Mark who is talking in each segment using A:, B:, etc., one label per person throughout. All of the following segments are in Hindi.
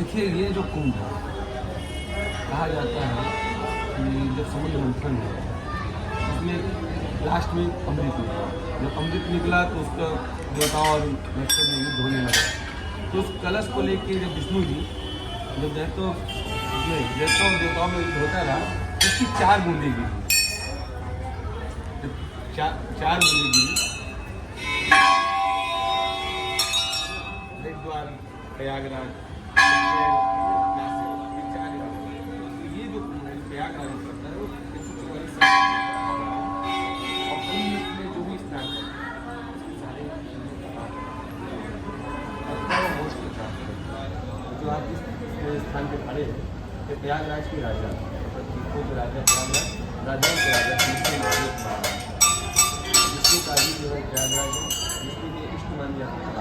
A: देखिए ये जो कुंभ है, कहा जाता है कि जब समुद्र मंथन है उसमें लास्ट में अमृत निकला। जब अमृत निकला तो उसका देवताओं और नक्षत्र में युद्ध होने लगा। तो उस कलश को लेके जब विष्णु जी जब देवताओं और देवताओं में युद्ध होता रहा, उसकी 4 बूंदें गिरी। चार बूंदें गिरी हरिद्वार, प्रयागराज, ये जो प्रयागराज पड़ता है वो 144 और कुंभ में जो भी स्नान सारे जो आप इस स्थान पे खड़े हैं, ये प्रयागराज के राजा, तीर्थों के राजा, राजाओं के राजा, जिसके काजी जो है प्रयागराज है, जिसके लिए इष्ट मान जाता है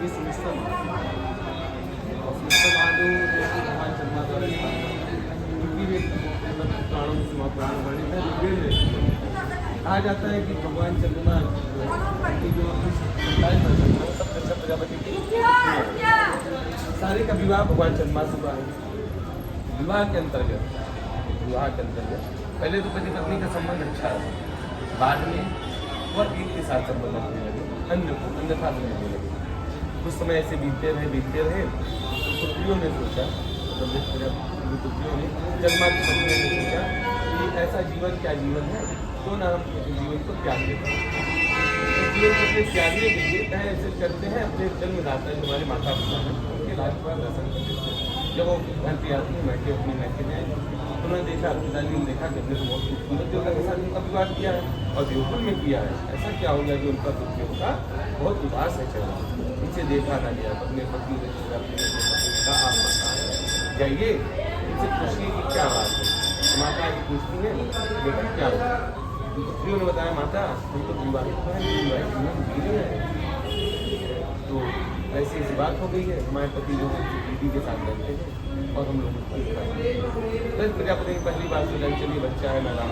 A: इस मिश्र महादेव। और मिश्र महादेव भगवान चंद्रमा द्वारा क्योंकि वे प्राणों में सीमा प्राण वर्णित है। ऋग्वेद में कहा जाता है कि भगवान चंद्रमा की जो 27 प्रजापति की सारे का विवाह भगवान चंद्रमा से हुआ है। विवाह के अंतर्गत पहले तो पति पत्नी का संबंध अच्छा है, बाद में और एक के साथ संबंध रखने लगे, अन्यथा बनने लगे। कुछ समय ऐसे बीतते रहे। पुत्रियों ने सोचा, पुत्रियों ने चंद्रमा की पत्नियों ने सोचा कि ऐसा जीवन क्या जीवन है, तो ना हम जीवन को त्याग देते हैं। जीवन को अपने त्यागने के लिए कहें ऐसे करते हैं, अपने जन्मदाता जो हमारे माता पिता हैं उनके लाभ का दर्शन कर देते हैं। जब वो घर पे आती है, मैके अपने मैके में उन्होंने देखा, पिताजी ने देखा कि अपने तो बहुत खूबसूरत देवता के साथ उनका विवाह किया है और देवकुल में किया है। ऐसा क्या हो गया कि उनका पुत्रियों का बहुत उदास है चेहरा। नीचे देखा ना गया, अपने पत्नी का आप जाइए, इनसे पूछिए कि क्या बात है। माता की पूछती है बेटा क्या हुआ, पुत्रियों ने बताया माता हम तो विवाहित हैं, तो ऐसी ऐसी बात हो गई है, हमारे पति जो दीदी के साथ रहते हैं और हम लोग प्रजापति की पहली बात सोचा चलिए बच्चा है, मैं नाम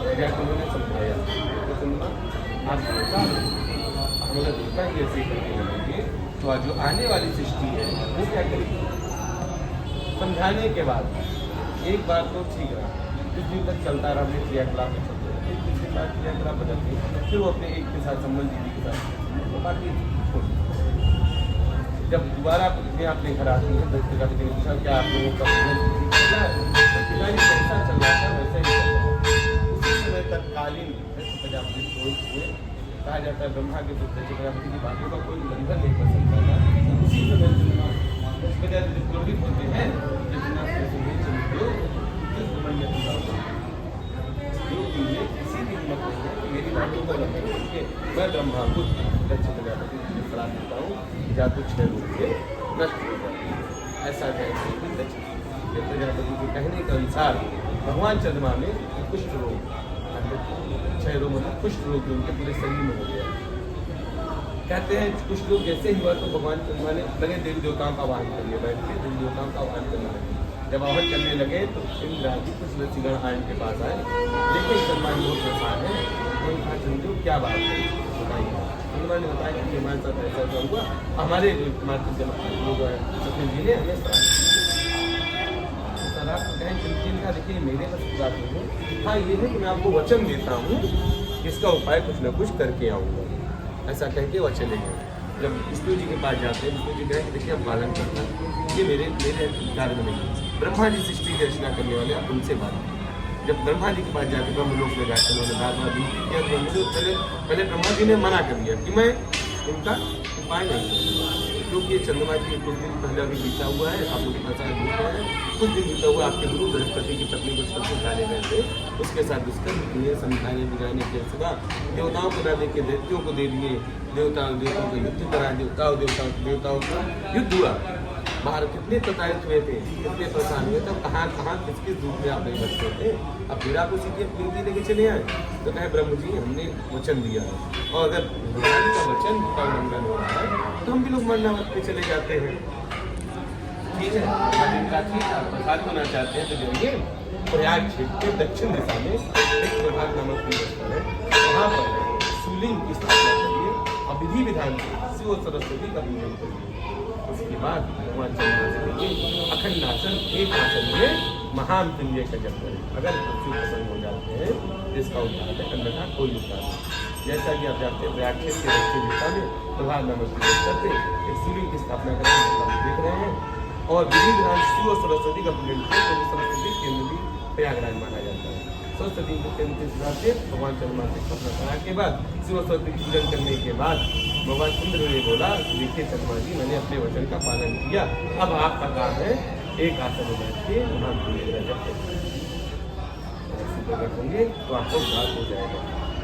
A: प्रजापति ने समझाया तो चंद्रमा आप हमारा दूसरा ही ऐसे करने लगेंगे तो जो आने वाली सृष्टि है वो क्या करेगी। समझाने के बाद एक बार तो ठीक रहा, कुछ दिन तक चलता रहा, अपने क्रियाकलाप में चलते रहे, दूसरी बार क्रियाकलाप बदलती, फिर वो अपने एक के साथ संबंध दीदी के साथ तो बाकी छोड़। जब दोबारा अपने आपने घर आती है तो पूछा क्या आप लोगों का पिताजी कैसा चल रहा था वैसा ही उसी समय तत्कालीन प्रजापति हुए। कहा जाता है ब्रह्मा के पुत्र प्रजापति की बातों का कोई उल्लंघन नहीं कर सकता था। उसी समय प्रजापति क्रोधित होते हैं किसी भी हिम्मत नहीं है मेरी बातों को मैं ब्रह्मा पुत्र दक्ष प्रजापति को सलाह देता हूँ या तो 6 रूप से नष्ट हो जाए। ऐसा कहें दक्ष प्रजापति के कहने के अनुसार भगवान चंद्रमा में कुष्ठ रोग 6 रोग मतलब कुष्ठ रोग उनके पूरे शरीर में हो गया। कहते हैं कुष्ठ रोग जैसे ही हुआ तो भगवान चंद्रमा ने लगे देवी देवताओं का आह्वान करिए, बैठ के देवी देवताओं का आह्वान करने लगे। जब आह्वान करने लगे तो इंद्र आदि कुछ ऋषिगण आए उनके पास आए, देखिए चंद्रमा बहुत परेशान है, उन्होंने कहा चंद्र क्या बात है बताइए। चंद्रमा ने बताया कि हमारे साथ ऐसा ऐसा हुआ, हमारे मातृ लोग सत्य जी ने हमें शराब को कहें चंद्र का देखिए मेरे पास बात नहीं है, हाँ ये है कि मैं आपको वचन देता हूँ इसका उपाय कुछ न कुछ करके आऊँगा। ऐसा कह के वह चले गए। जब विष्णु जी के पास जाते हैं विष्णु जी कहें कि देखिए अब पालन करना ये मेरे कार्य में नहीं, ब्रह्मा जी सृष्टि की रचना करने वाले आप उनसे बात। जब ब्रह्मा जी के पास जाकर ब्रह्मलोक में जाकर उन्होंने बार विनती किया, पहले ब्रह्मा जी ने मना कर दिया कि मैं इनका उपाय नहीं करूँगा क्योंकि चंद्रमा की कुछ दिन पहले अभी बीता हुआ है, आप लोग पता है कुछ दिन बीता हुआ आपके गुरु बृहस्पति की पत्नी को सबसे खाने गए थे, उसके साथ दुष्कर्म किए, समझाने बुझाने के सिवा देवताओं को न दे के दैत्यों को दे दिए, देवताओं को युद्ध करा, देवताओं का युद्ध हुआ। बाहर कितने प्रताड़ित हुए थे, कितने परेशान हुए थे, कहाँ किस रूप में आप नहीं बचते थे। अब फिर आप उसी की गिनती लेके चले आए तो कहे ब्रह्म जी हमने वचन दिया है और अगर भगवान का वचन का उल्लंघन हो रहा है तो हम भी लोग मरना मत पे चले जाते हैं। ठीक है, आप इनका ठीक आप प्रसाद होना चाहते हैं तो जाइए प्रयाग क्षेत्र के दक्षिण दिशा में एक प्रभाग नामक स्थल है, वहाँ पर शिवलिंग की स्थापना करिए और विधि विधान से शिव सरस्वती का पूजन करिए। उसके बाद भगवान चंद्रमा से देखिए अखंड आसन, एक आसन में महामृत्युंजय का जप करें। अगर पृथ्वी प्रसन्न हो जाते हैं इसका उद्धार है, अन्यथा कोई उद्धार नहीं। जैसा कि आप जानते हैं प्रयाग क्षेत्र के दक्षिण दिशा में प्रभात नमस्कार करते एक सूर्य की स्थापना करते देख रहे हैं। और विधि विधान शिव और सरस्वती का पूजन किया, तो सरस्वती केंद्र भी प्रयागराज माना जाता है। सरस्वती के केंद्र के हिसाब से भगवान चंद्रमा से स्थापना कराने के बाद शिव सरस्वती की पूजन करने के बाद भगवान इंद्र ने बोला, देखिए चंद्रमा जी, मैंने अपने वचन का पालन किया, अब आपका काम है एक आसन में बैठ के वहां प्रकट होंगे तो आपको घात हो जाएगा।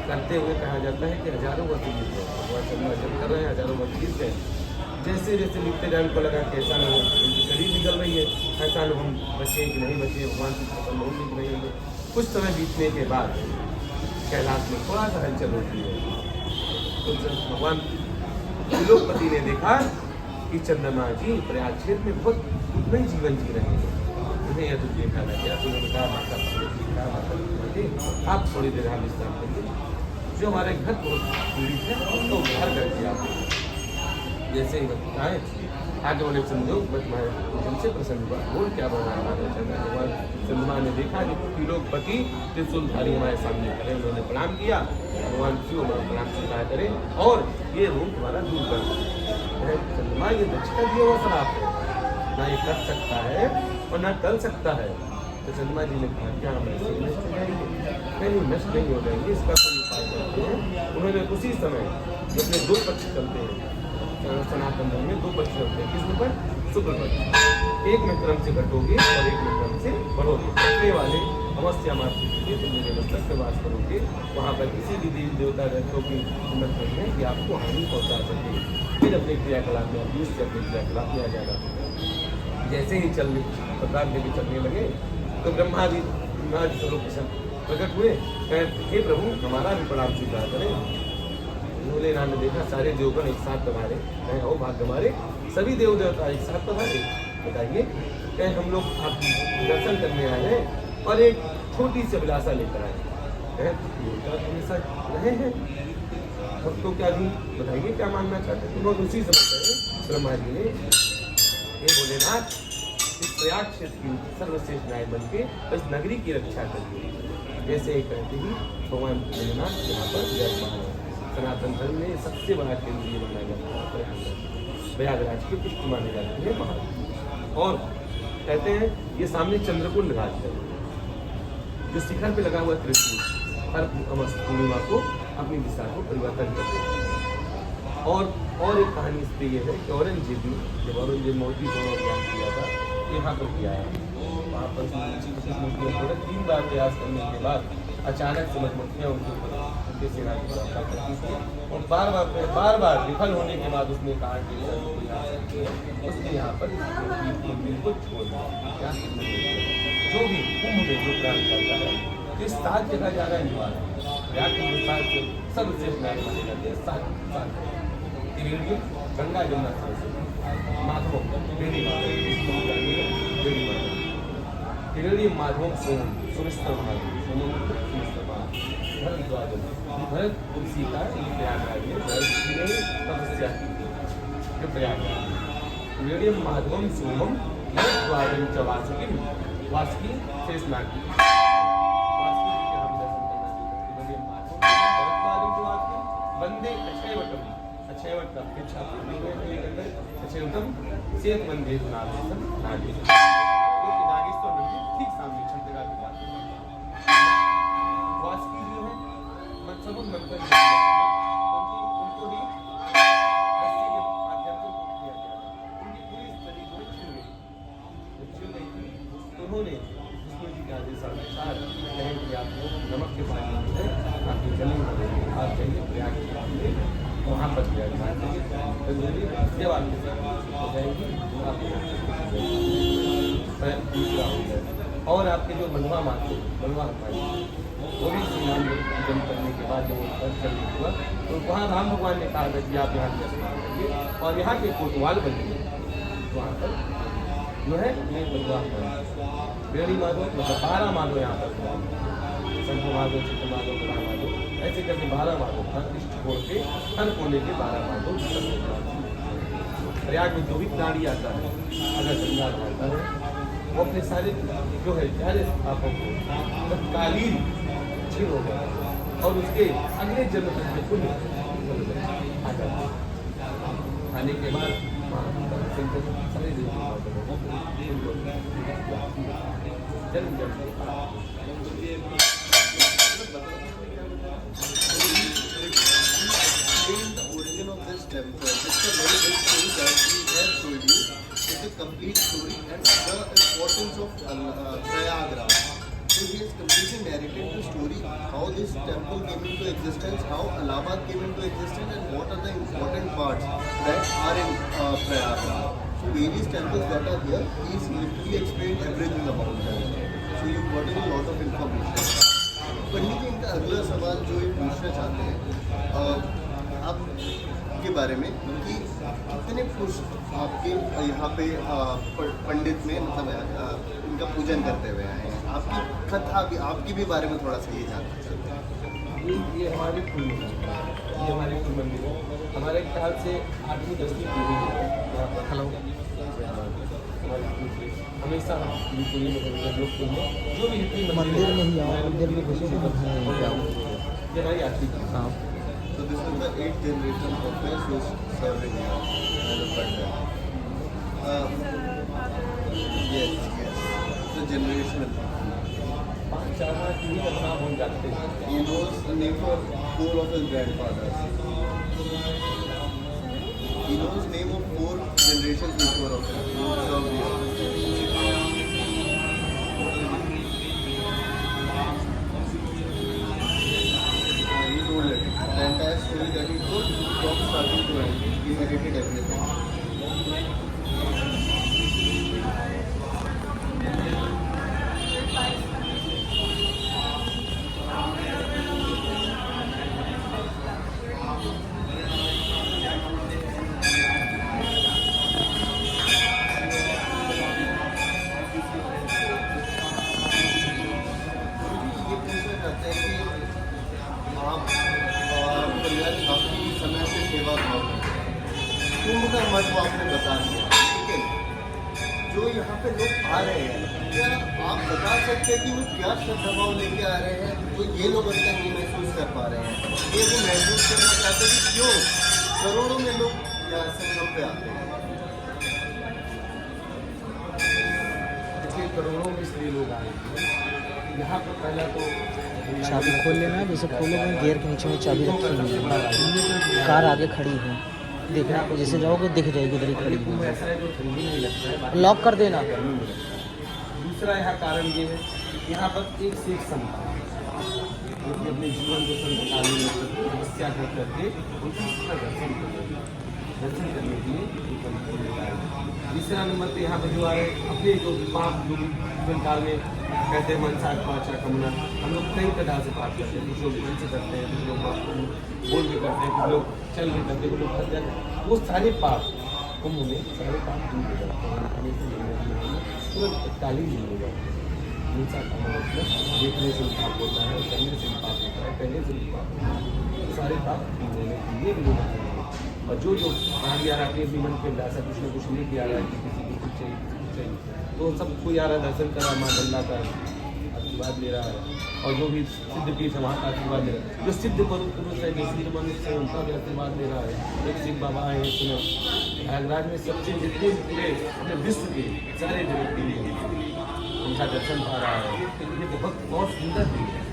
A: करते हुए कहा जाता है कि हजारों वर्ष बीत गए, भगवान चंद्रमा जब कर रहे हैं हजारों वर्ष बीत गए। जैसे जैसे बीतते जाने को लगा कि ऐसा न हो, उनकी शरीर निकल रही है, ऐसा न हम बचे कि नहीं बचे, भगवान की पसंद होंगे कि नहीं होंगे। कुछ समय बीतने के बाद कैलाश में थोड़ा सा हलचल होती है, तो भगवान त्रिलोकपति ने देखा कि चंद्रमा जी प्रयाग क्षेत्र में बहुत उतना ही जीवन जी रहे हैं, उन्हें यह तो देखा ना क्या। तो उन्होंने कहा माता आप थोड़ी देर हम विश्राम करिए, जो हमारे घर बहुत पीड़ित है उसको उद्धार कर दिया। जैसे ही बताए आगे वाले संजोग तुमसे प्रसन्न हुआ, बोल क्या बोल रहा है। चंद्रमा ने देखा कि त्रिलोकपति त्रिशूलधारी हमारे सामने खड़े, उन्होंने प्रणाम किया, भगवान शिव हमारा प्रणाम स्वीकार करें और ये रूप हमारा दूर कर दें। चंद्रमा ये दक्षिणा दिया हुआ श्राप है, ना ये कर सकता है और ना टल सकता है। तो चंद्रमा जी ने कहा क्या हम ऐसे नष्ट हो जाएंगे? नहीं, नष्ट नहीं हो जाएंगे, इसका कोई उपाय करते हैं। उन्होंने उसी समय जिसमें दो पक्ष चलते हैं, सनातन धर्म में दो पक्ष चलते हैं, किसमें पर शुक्ल पक्ष, एक में क्रम से घटोगे और एक में क्रम से बढ़ोगे। घटने वाले अवश्य मात्र तुम मेरे मस्तक में वास करोगे, वहाँ पर किसी भी देवी देवता रथों की हिम्मत नहीं है कि आपको हानि पहुँचा सके। फिर अपने क्रियाकलाप में अभ्यूज से अपने क्रियाकलाप में आ जाना। जैसे ही चलने प्रकार देवी चलने लगे तो ब्रह्मा जी स्वरूप प्रकट हुए, हे प्रभु हमारा भी प्रणाम स्वीकार करें। भोलेनाथ ने देखा सारे देवगण एक साथ पधारे, कहे हो भाग्य हमारे, सभी देव देवता एक साथ पधारे, बताइए कहे हम लोग आप दर्शन करने आए हैं और एक छोटी सी अभिलाषा लेकर आए हमेशा रहे हैं, भक्तों क्या भी बताइए क्या मानना चाहते हैं। तो उसी समय ब्रह्मा जी ने हे भोलेनाथ इस प्रयाग क्षेत्र की सर्वश्रेष्ठ नायक बन के इस नगरी की रक्षा करिए। जैसे ही कहते ही भगवान भोलेनाथ यहाँ पर विराजमान है। सनातन धर्म में सबसे बड़ा केंद्रीय माना जाता है प्रयागराज की पुष्टि मानी जाती है महाराज। और कहते हैं ये सामने चंद्रकुंड घाट है, जो शिखर पे लगा हुआ त्रिशूल हर पूर्णिमा को अपनी दिशा को परिवर्तन करते हैं। और एक कहानी इस पर यह है कि औरंगजेब जब औरंगजेब मोदी को ज्ञान किया था यहाँ पर किया है, वहाँ पर मूर्तियों को 3 बार प्रयास करने के बाद अचानक से मधुमक्खियाँ उनके सेना की व्यवस्था करती थी और बार बार विफल होने के बाद उसने कहा कि उसने यहाँ पर मंदिर को छोड़ दिया। जो भी कुंभ में जो प्राण करता है इस 7 जगह जाना अनिवार्य है। सर्वश्रेष्ठ नायक माने जाते हैं 7 त्रिवेणी, गंगा जमुना माधव बेड़ी त्रिवेणी माधव सुमिश्र भरत तुलसी का ये प्रयागराज में भरत जी ने तपस्या की जो प्रयागराज त्रिवेणी माधवम सोमम द्वारम च वासुकी शेषनाग वंदे अक्षयवटम अक्षयवटम सेत वंदे नागेश्वर नागेश्वर मंदिर ठीक सामने छंटगा की बात वासुकी जो है मत्स्यकुंड मंत्र उनको ही रस्सी के माध्यम से किया गया, उनकी पूरी शरीर में छू गई। उन्होंने विष्णु जी के आदेश अनुसार कहें कि आपको नमक के पानी में है आपकी जमीन आप चाहिए प्रयाग वहाँ पर किया जब आपकी और आपके जो बनवा माते वो भी स्नान जन्म करने के बाद जब वो करने हुआ तो वहाँ राम भगवान ने कहा था कि आप यहाँ के स्नान करिए और यहाँ के कोतवाल बनिए। वहाँ पर जो है ये बनवा बेड़ी माधव मतलब 12 माधव यहाँ पर शंकर माधव, चित्र माधव, बड़ा माधव ऐसे करके 12 माधव हर इष्ट कोण के हर कोने के 12 माधव प्रयाग में जो भी प्राणी आता है, अगर गंगा नहाता है, वो अपने सारे जो है प्यारे पापों को तत्कालीन छीन हो गया और उसके अगले जन्म तक के पुण्य आ जाते हैं। आने के बाद सारे जन्म जन्म
B: temple. It's a very big story that we have told you. It's a complete story and the importance of Prayagraj. So he has completely narrated the story, how this temple came into existence, how Allahabad came into existence, and what are the important parts that are in Prayagraj. So various temples that are here, he's literally explained everything about them. So you got a lot of information. पंडित जी, इनका अगला सवाल जो ये पूछना चाहते हैं आप के बारे में कि कितने पुरुष आपके यहाँ पे पंडित में मतलब इनका पूजन करते हुए आए हैं, आपकी कथा भी आपकी भी बारे में थोड़ा सा ये जानना चाहते हैं।
A: ये हमारी कुल ये हमारे कुल मंदिर है। हमारे ख्याल से 8वीं 10वीं पीढ़ी है यहाँ पर। हेलो, हमेशा पूरी में लोग जो भी
C: मंदिर में ही आओ, मंदिर में घुसो तो
A: ये हमारी आखिरी।
C: हाँ,
B: So this is the 8th generation of this who is serving here as a pandit. Yes. The generational.
A: 5-4 पीढ़ी का नाम हो जाते हैं।
B: He knows the name of 4 of his grandfathers. He knows name of 4 generations before of him who served here. He told it. The entire story that he told from starting to end. He narrated everything. कुंभ का महत्व आपने बता दिया, लेकिन जो यहाँ पे लोग आ रहे हैं, क्या आप बता सकते हैं कि वो क्या श्रद्धाभाव लेके आ रहे हैं, तो ये लोग अभी तक नहीं महसूस कर पा रहे हैं। ये वो महसूस करना चाहते हैं कि क्यों करोड़ों में लोग यहाँ संगम पे आते हैं।
A: इसलिए करोड़ों में इसलिए लोग आए यहाँ पर। पहला तो
C: चाबी खोल लेना, जैसे खोलोगे गियर के नीचे में चाबी रखी हुई है, कार आगे खड़ी है, देखना जैसे जाओगे दिख जाएगी उधर ही खड़ी है,
A: ऐसा है जो ठंडी नहीं लगता है,
C: लॉक कर देना।
A: दूसरा यहाँ कारण ये है कि यहाँ पर एक से एक संत जो कि अपने जीवन को संतकालीन तपस्या कर करके उनका दर्शन करने के लिए तीसरा नंबर पे यहाँ पर जो आ रहे अपने जो पाप जो जीवन काल में कहते हैं मनसा पाचा कमना, हम लोग कई प्रकार से पाप करते हैं। कुछ लोग मन से करते हैं, कुछ लोग बोल भी करते हैं, कुछ लोग चल भी करते हैं, कुछ लोग हत्या करते हैं। वो सारे पाप कुंभ में सारे पाप दूर हो जाते हैं, तुरंत तत्कालीन दूर हो जाते हैं। हिंसा का मतलब देखने से पाप होता है, करने से पाप होता है, कहने से पाप होता है। सारे पाप दूर होने के लिए भी लोग आते हैं। और जो जो आगे आ रहा है अपने मन के ऐसा कुछ ना कुछ लेके आ रहा है कि किसी को कुछ चाहिए तो सब कोई आ रहा है, दर्शन कर रहा है, माँ गंगा का आशीर्वाद ले रहा है। और जो भी सिद्ध पीठ है वहाँ का आशीर्वाद ले रहा है, जो सिद्ध पुरुष है, जो सिद्ध मनुष्य है, उनका भी आशीर्वाद ले रहा है। एक सिद्ध बाबा आए हैं सुनो प्रयागराज में, सबसे जितने पूरे अपने विश्व के सारे जगत के लिए उनका दर्शन पा रहा है। ये बहुत सुंदर चीज़ है।